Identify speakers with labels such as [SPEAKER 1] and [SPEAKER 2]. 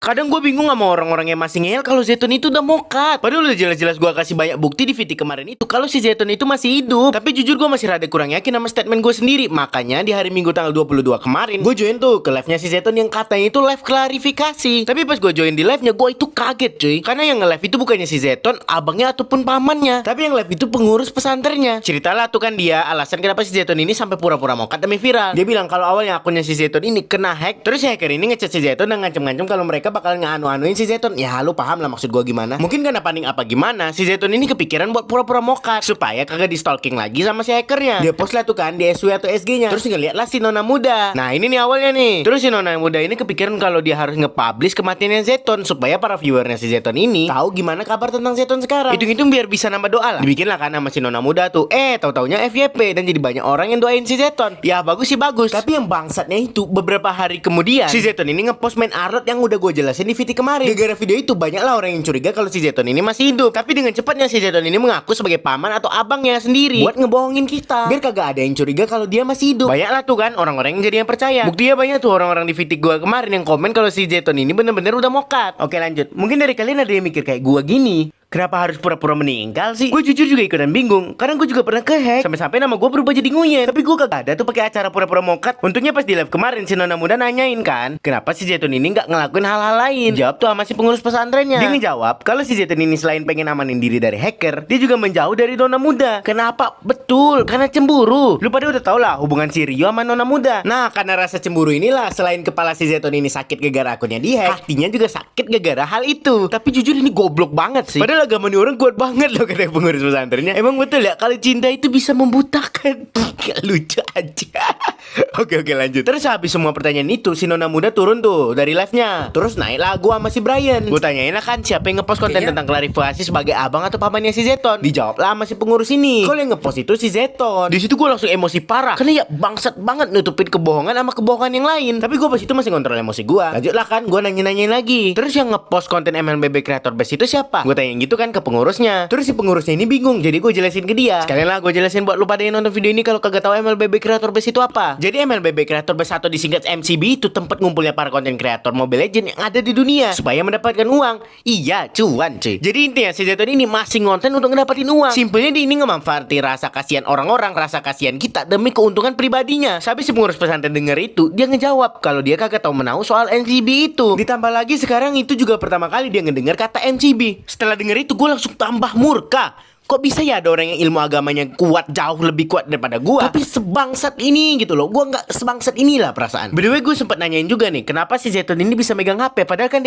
[SPEAKER 1] Kadang gue bingung sama orang-orang yang masih ngeyel kalau Zeton itu udah mokat. Padahal udah jelas-jelas gue kasih banyak bukti di VT kemarin itu kalau si Zeton itu masih hidup. Tapi jujur gue masih rada kurang yakin sama statement gue sendiri. Makanya di hari Minggu tanggal 22 kemarin gue join tuh ke live-nya si Zeton yang katanya itu live klarifikasi. Tapi pas gue join di live-nya gue itu kaget cuy. Karena yang nge-live itu bukannya si Zeton, abangnya ataupun pamannya, tapi yang live itu pengurus pesantrennya. Ceritalah tuh kan dia alasan kenapa si Zeton ini sampai pura-pura mokat demi viral. Dia bilang kalau awalnya akunnya si Zeton ini kena hack. Terus si hacker ini ngechat si Zeton dan ngancem-ngancem kalau mereka bakal nganu-anuin si Zeton. Ya lu paham lah maksud gua gimana. Mungkin karena panik apa gimana, si Zeton ini kepikiran buat pura-pura mokat supaya kagak di stalking lagi sama si hackernya. Dia post lah tuh kan di SW atau SG-nya. Terus ngeliat lah si Nona Muda. Nah ini nih awalnya nih. Terus si Nona Muda ini kepikiran kalau dia harus nge-publish kematiannya Zeton supaya para viewernya si Zeton ini tahu gimana kabar tentang Zeton sekarang. Hitung-hitung biar bisa nambah doa lah. Dibikin lah kan sama si Nona Muda tuh. Tahu-taunya FYP dan jadi banyak orang yang doain si Zeton. Ya bagus sih bagus. Tapi yang bangsatnya itu beberapa hari kemudian si Zeton ini ngepost main art yang udah gue jelasin di VT kemarin. Gara-gara video itu banyaklah orang yang curiga kalau si Zeton ini masih hidup. Tapi dengan cepatnya si Zeton ini mengaku sebagai paman atau abangnya sendiri buat ngebohongin kita. Biar kagak ada yang curiga kalau dia masih hidup. Banyaklah tuh kan orang-orang yang jadi yang percaya. Buktinya banyak tuh orang-orang di VT gue kemarin yang komen kalau si Zeton ini bener-bener udah mokat. Oke lanjut. Mungkin dari kalian ada yang mikir kayak gue gini. Kenapa harus pura-pura meninggal sih? Gue jujur juga ikutan bingung. Karena gue juga pernah kehack. Sampai-sampai nama gue berubah jadi Nguyen. Tapi gue kagak ada tuh pakai acara pura-pura mokat. Untungnya pas di live kemarin si Nona Muda nanyain kan, kenapa si Zeton ini nggak ngelakuin hal-hal lain? Jawab tuh sama si pengurus pesantrennya. Dia ngejawab kalau si Zeton ini selain pengen amanin diri dari hacker, dia juga menjauh dari Nona Muda. Kenapa? Betul, karena cemburu. Lu pada udah tau lah hubungan si Rio sama Nona Muda. Nah, karena rasa cemburu inilah selain kepala si Zeton ini sakit gara-gara akunnya dihack, hatinya juga sakit gara-gara hal itu. Tapi jujur ini goblok banget sih. Padahal agama nih orang kuat banget loh kata pengurus pesantrennya. Emang betul ya kalau cinta itu bisa membutakan. Lucu aja. Oke lanjut. Terus habis semua pertanyaan itu si Nona Muda turun tuh dari live-nya. Terus naiklah gua sama si Brian. Gue tanyain lah kan siapa yang ngepost konten tentang klarifikasi sebagai abang atau pamannya si Zeton. Dijawab lah sama si pengurus ini. Kalau yang ngepost itu si Zeton. Di situ gue langsung emosi parah. Karena ya bangsat banget nutupin kebohongan sama kebohongan yang lain. Tapi gue pas itu masih kontrol emosi gue. Lanjut lah kan gue nanya-nanyain lagi. Terus yang ngepost konten MLBB Creator Base itu siapa? Gue tanya gitu kan ke pengurusnya. Terus si pengurusnya ini bingung. Jadi gue jelasin ke dia. Sekalian lah gue jelasin buat lu pada yang nonton video ini kalau kagak tahu MLBB Creator Base itu apa. Jadi MLBB Creator Base atau disingkat MCB itu tempat ngumpulnya para konten kreator Mobile Legends yang ada di dunia supaya mendapatkan uang. Iya, cuan cuy. Jadi intinya si Zeton ini masih ngonten untuk ngedapatin uang. Simpelnya dia ini ngemanfaati rasa kasihan orang-orang, rasa kasihan kita demi keuntungan pribadinya. Sampai si pengurus pesantren denger itu, dia ngejawab kalau dia kagak tahu menahu soal MCB itu. Ditambah lagi sekarang itu juga pertama kali dia ngedengar kata MCB. Setelah denger itu gue langsung tambah murka. Kok bisa ya ada orang yang ilmu agamanya kuat, jauh lebih kuat daripada gua, tapi sebangsat ini gitu loh. Gua nggak sebangsat inilah perasaan. By the way gue sempet nanyain juga nih, kenapa si Zeton ini bisa megang HP padahal kan dia